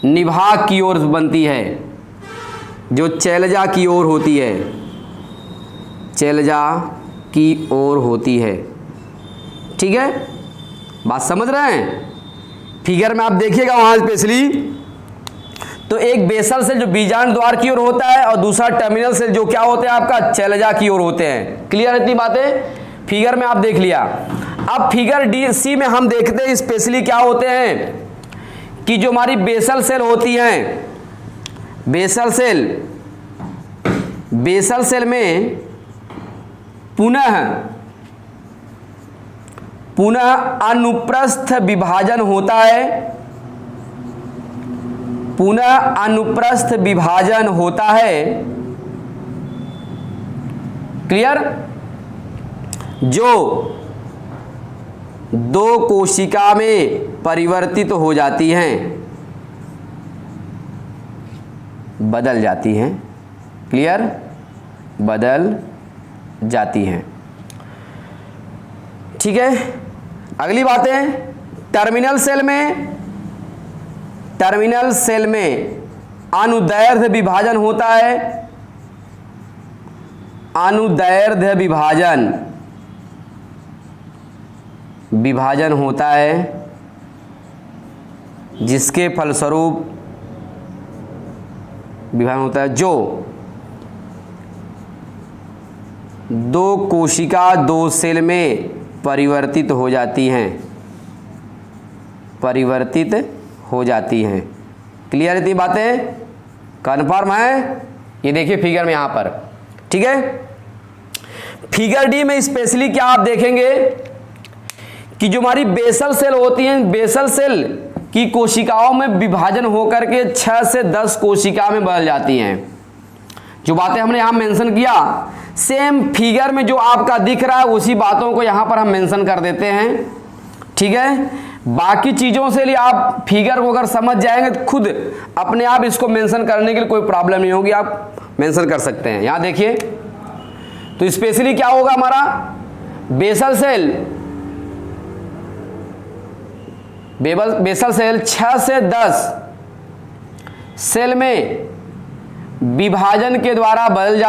S1: निभाग की ओर बनती है, जो चैलजा की ओर होती है, चैलजा की ओर होती है। ठीक है, बात समझ रहे हैं? फिगर में आप देखिएगा वहां स्पेशली, तो एक बेसल सेल जो बीजांड द्वार की ओर होता है और दूसरा टर्मिनल सेल जो क्या होते हैं आपका चैलजा की ओर होते हैं। क्लियर? इतनी बातें फिगर में आप देख लिया। अब फिगर सी में हम देखते हैं स्पेशली क्या होते हैं कि जो हमारी बेसल सेल होती हैं, बेसल सेल में पुनः अनुप्रस्थ विभाजन होता है, पुनः अनुप्रस्थ विभाजन होता है। क्लियर? जो दो कोशिका में परिवर्तित हो जाती हैं, बदल जाती हैं। क्लियर? बदल जाती हैं। ठीक है, अगली बात है टर्मिनल सेल में अनुदैर्ध्य विभाजन होता है, अनुदैर्ध्य विभाजन होता है, जिसके फलस्वरूप विभाजन होता है, जो दो कोशिका दो सेल में परिवर्तित हो जाती हैं, क्लियर? इतनी बातें कन्फर्म है? ये देखिए फिगर में यहां पर। ठीक है, फिगर डी में स्पेशली क्या आप देखेंगे कि जो हमारी बेसल सेल होती हैं, बेसल सेल की कोशिकाओं में विभाजन होकर के 6 से 10 कोशिका में बदल जाती हैं। जो बातें हमने यहां मेंशन किया, सेम फिगर में जो आपका दिख रहा है उसी बातों को यहां पर हम मेंशन कर देते हैं। ठीक है, बाकी चीजों से लिए आप फिगर को अगर समझ जाएंगे तो खुद अपने आप इसको मेंशन करने के लिए कोई प्रॉब्लम नहीं होगी, आप मेंशन कर सकते हैं। यहां देखिए तो स्पेशली क्या होगा हमारा बेसल सेल 6 से 10 सेल में विभाजन के द्वारा बदल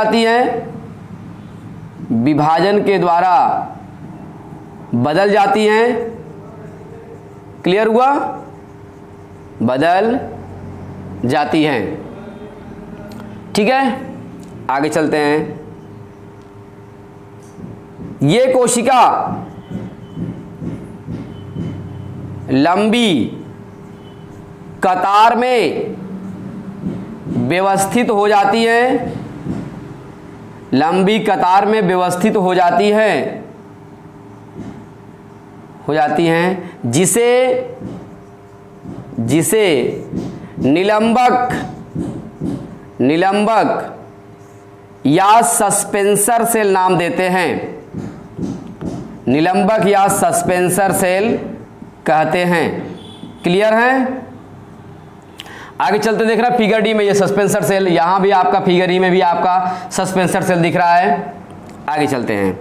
S1: जाती हैं, क्लियर हुआ? बदल जाती हैं। ठीक है, आगे चलते हैं। ये कोशिका लंबी कतार में व्यवस्थित हो जाती हैं, लंबी कतार में व्यवस्थित हो जाती हैं, जिसे निलंबक या सस्पेंसर सेल नाम देते हैं, निलंबक या सस्पेंसर सेल कहते हैं। क्लियर है? आगे चलते देखना फिगर डी में ये सस्पेंसर सेल, यहां भी आपका फिगर डी में भी आपका सस्पेंसर सेल दिख रहा है। आगे चलते हैं।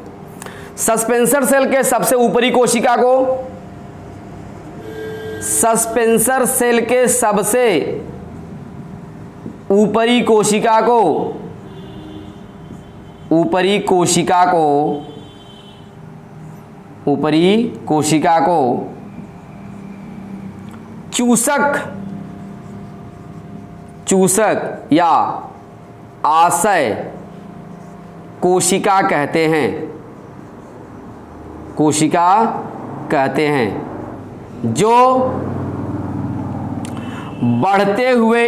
S1: सस्पेंसर सेल के सबसे ऊपरी कोशिका को, सस्पेंसर सेल के सबसे ऊपरी कोशिका को चूसक या आशय कोशिका कहते हैं, जो बढ़ते हुए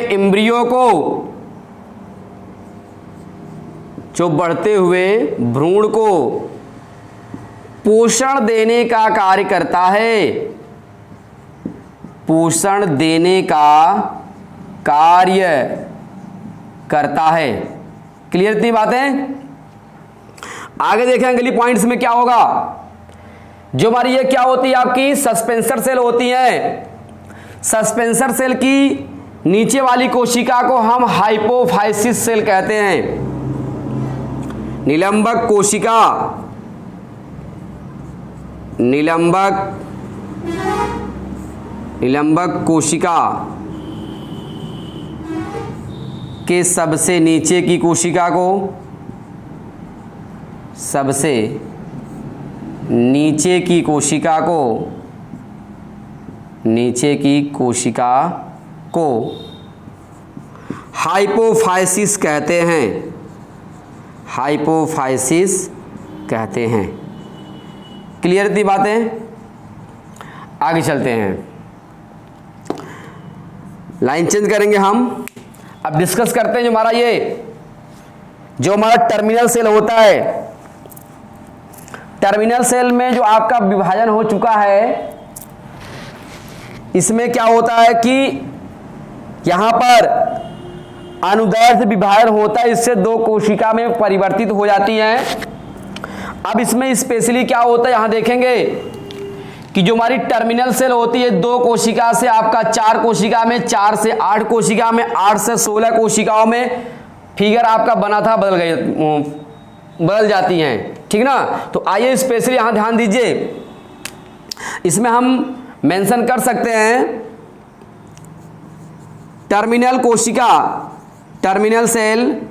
S1: भ्रूण को पोषण देने का कार्य करता है। क्लियर थी बातें? आगे देखें अगली पॉइंट्स में क्या होगा। जो हमारी ये क्या होती है, आपकी सस्पेंसर सेल होती है। सस्पेंसर सेल की नीचे वाली कोशिका को हम हाइपोफाइसिस सेल कहते हैं। निलंबक कोशिका के सबसे नीचे की कोशिका को हाइपोफाइसिस कहते हैं। क्लियर थी बातें? आगे चलते हैं, लाइन चेंज करेंगे हम। अब डिस्कस करते हैं जो हमारा टर्मिनल सेल होता है। टर्मिनल सेल में जो आपका विभाजन हो चुका है, इसमें क्या होता है कि यहां पर अनुदैर्ध्य विभाजन होता है, इससे दो कोशिका में परिवर्तित हो जाती हैं। अब इसमें स्पेशली क्या होता है, यहां देखेंगे कि जो हमारी टर्मिनल सेल होती है, दो कोशिका से आपका चार कोशिका में, 4 से 8 कोशिका में, 8 से 16 कोशिकाओं में फिगर आपका बना था बदल जाती हैं। ठीक ना? तो आइए स्पेशली यहां ध्यान दीजिए। इसमें हम मेंशन कर सकते हैं टर्मिनल सेल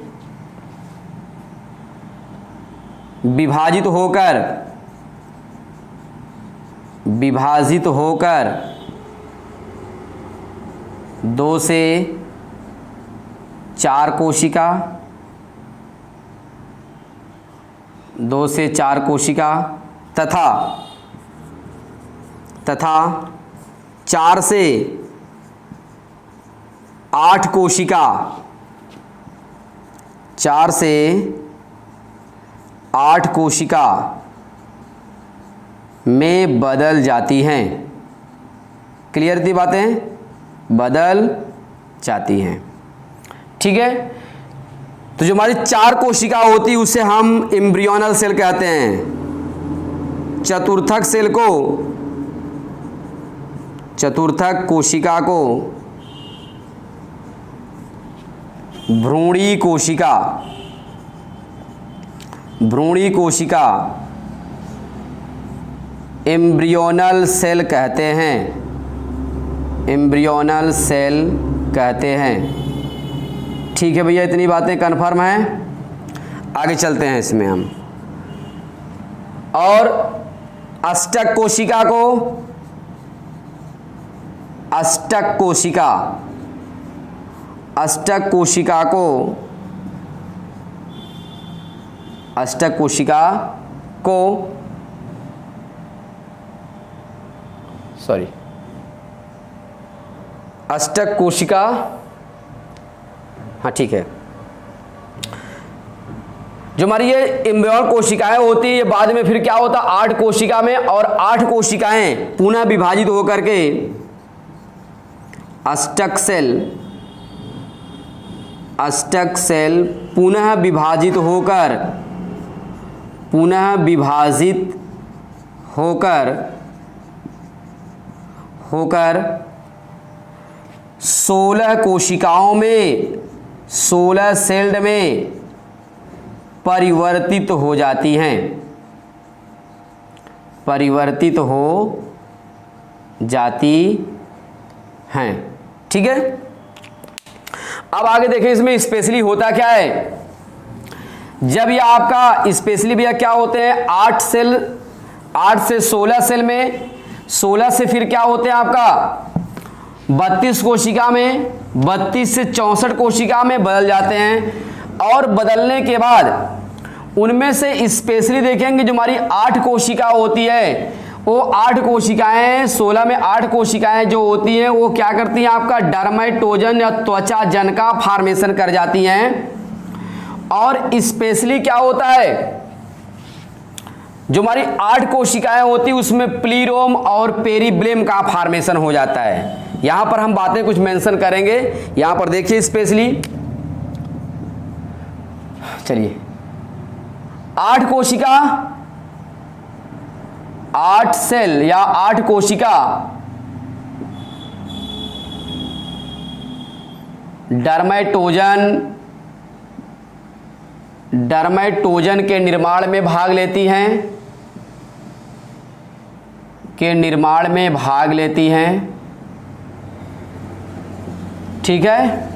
S1: विभाजित होकर 2 से 4 कोशिका, 2 से 4 कोशिका तथा 4 से 8 कोशिका, 4 से 8 कोशिका में बदल जाती हैं। क्लियर थी बातें? बदल जाती हैं। ठीक है? तो जो हमारी 4 कोशिका होती है उसे हम एम्ब्रियोनल सेल कहते हैं। चतुर्थक कोशिका को भ्रूणी कोशिका एम्ब्रियोनल सेल कहते हैं। ठीक है भैया, इतनी बातें कन्फर्म हैं। आगे चलते हैं इसमें हम। और अष्टक कोशिका को अष्टक कोशिका, हाँ ठीक है, जो हमारी ये एम्ब्रियोनिक कोशिकाएं होती है ये बाद में फिर क्या होता है 8 कोशिका में, और 8 कोशिकाएं पुनः विभाजित होकर के अष्टक सेल पुनः विभाजित होकर 16 कोशिकाओं में, 16 सेल्ड में परिवर्तित हो जाती हैं, ठीक है। अब आगे देखें इसमें स्पेशली होता क्या है। जब ये आपका स्पेशली भैया क्या होते हैं 8 से 16 सेल में, 16 से फिर क्या होते हैं आपका 32 कोशिका में, 32 से 64 कोशिका में बदल जाते हैं। और बदलने के बाद उनमें से स्पेशली देखेंगे जो हमारी 8 कोशिका होती है, वो 8 कोशिकाएं 16 में 8 कोशिकाएं जो होती हैं वो क्या करती हैं आपका डर्मेटोजन या त्वचा जन का फॉर्मेशन कर जाती हैं। और स्पेशली क्या होता है जो हमारी 8 कोशिकाएं होती है उसमें प्लीरोम और पेरिब्लेम का फॉर्मेशन हो जाता है। यहां पर हम बातें कुछ मेंशन करेंगे, यहां पर देखिए स्पेशली, चलिए 8 कोशिका, 8 सेल या 8 कोशिका डर्मेटोजन के निर्माण में भाग लेती हैं, ठीक है।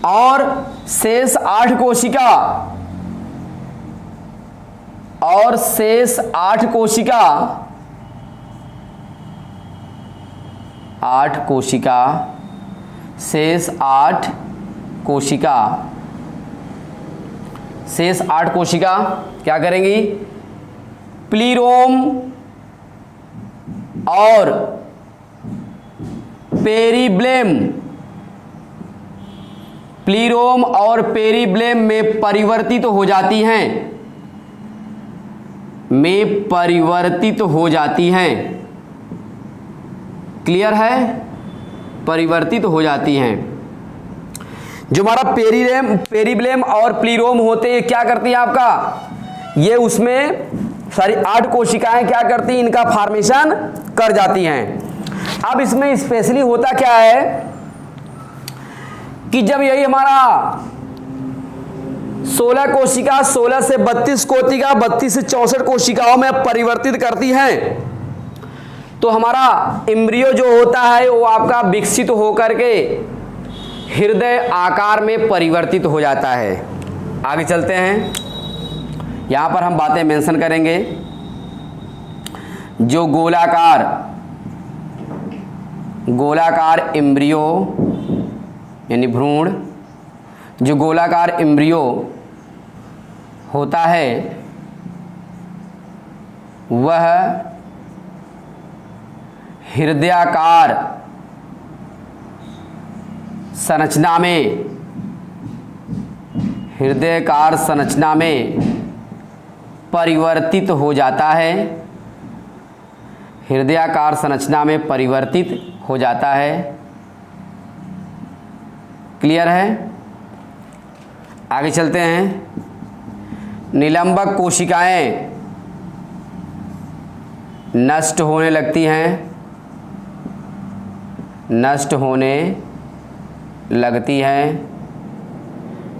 S1: और शेष 8 कोशिका, 8 कोशिका, शेष 8 कोशिका क्या करेंगी प्लीरोम और पेरिब्लेम में परिवर्तित हो जाती हैं, क्लियर है, परिवर्तित हो जाती हैं। जो हमारा पेरिब्लेम और प्लीरोम होते हैं क्या करती हैं आपका, ये उसमें सारी 8 कोशिकाएं क्या करती हैं इनका फॉर्मेशन कर जाती हैं। अब इसमें स्पेशली होता क्या है कि जब यही हमारा 16 कोशिका 16 से 32 कोशिका 32 से 64 कोशिकाओं में परिवर्तित करती हैं, तो हमारा एम्ब्रियो जो होता है वो आपका विकसित होकर के हृदय आकार में परिवर्तित हो जाता है। आगे चलते हैं, यहां पर हम बातें मेंशन करेंगे। जो गोलाकार एम्ब्रियो यानी भ्रूण, जो गोलाकार एम्ब्रियो होता है वह हृदयाकार संरचना में परिवर्तित हो जाता है, हृदयाकार संरचना में परिवर्तित हो जाता है, क्लियर है। आगे चलते हैं, निलंबक कोशिकाएं नष्ट होने लगती हैं,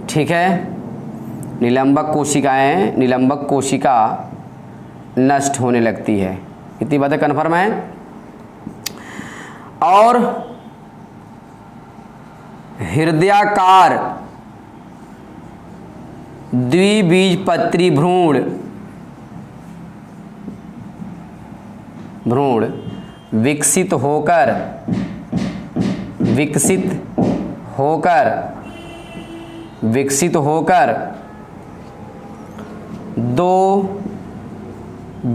S1: ठीक है। निलंबक कोशिका नष्ट होने लगती है, इतनी बातें कन्फर्म है। और हृदयाकार द्विबीजपत्री भ्रूण विकसित होकर 2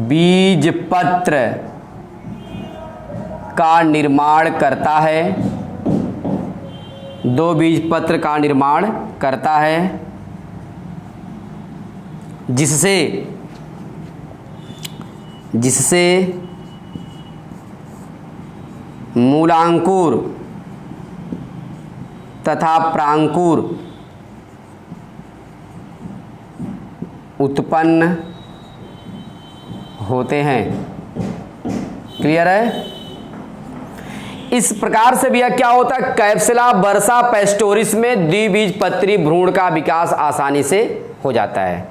S1: बीजपत्र का निर्माण करता है, दो बीजपत्र का निर्माण करता है, जिससे मूलांकुर तथा प्रांकुर उत्पन्न होते हैं। क्लियर है? इस प्रकार से भैया क्या होता है, कैप्सुला वर्सा पेस्टोरिस में द्विबीजपत्री भ्रूण का विकास आसानी से हो जाता है।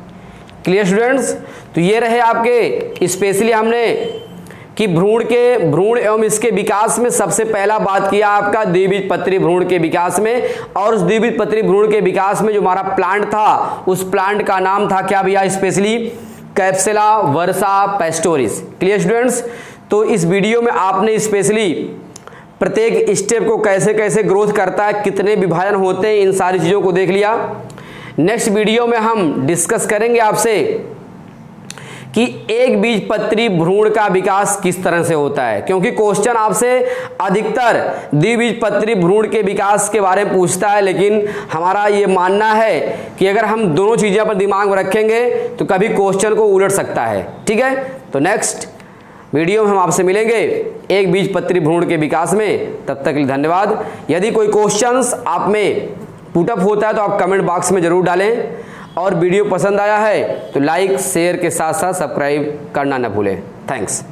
S1: Clear students? तो ये रहे आपके स्पेशली हमने कि भ्रूण एवं इसके विकास में सबसे पहला बात किया आपका द्विबीजपत्री भ्रूण के विकास में, और उस द्विबीजपत्री भ्रूण के विकास में जो हमारा प्लांट था उस प्लांट का नाम था क्या भैया, स्पेशली कैप्सुला वर्सा पेस्टोरिस। Clear students? तो इस वीडियो में आपने स्पेशली प्रत्येक स्टेप को कैसे कैसे ग्रोथ करता है, कितने विभाजन होते हैं, इन सारी चीज़ों को देख लिया। नेक्स्ट वीडियो में हम डिस्कस करेंगे आपसे कि एक बीजपत्री भ्रूण का विकास किस तरह से होता है, क्योंकि क्वेश्चन आपसे अधिकतर द्विबीजपत्री भ्रूण के विकास के बारे में पूछता है, लेकिन हमारा ये मानना है कि अगर हम दोनों चीज़ें पर दिमाग में रखेंगे तो कभी क्वेश्चन को उलट सकता है। ठीक है? तो नेक्स्ट वीडियो में हम आपसे मिलेंगे एक बीजपत्री भ्रूण के विकास में। तब तक के लिए धन्यवाद। यदि कोई क्वेश्चंस आप में पुटअप होता है तो आप कमेंट बॉक्स में ज़रूर डालें, और वीडियो पसंद आया है तो लाइक शेयर के साथ साथ सब्सक्राइब करना न भूलें। थैंक्स।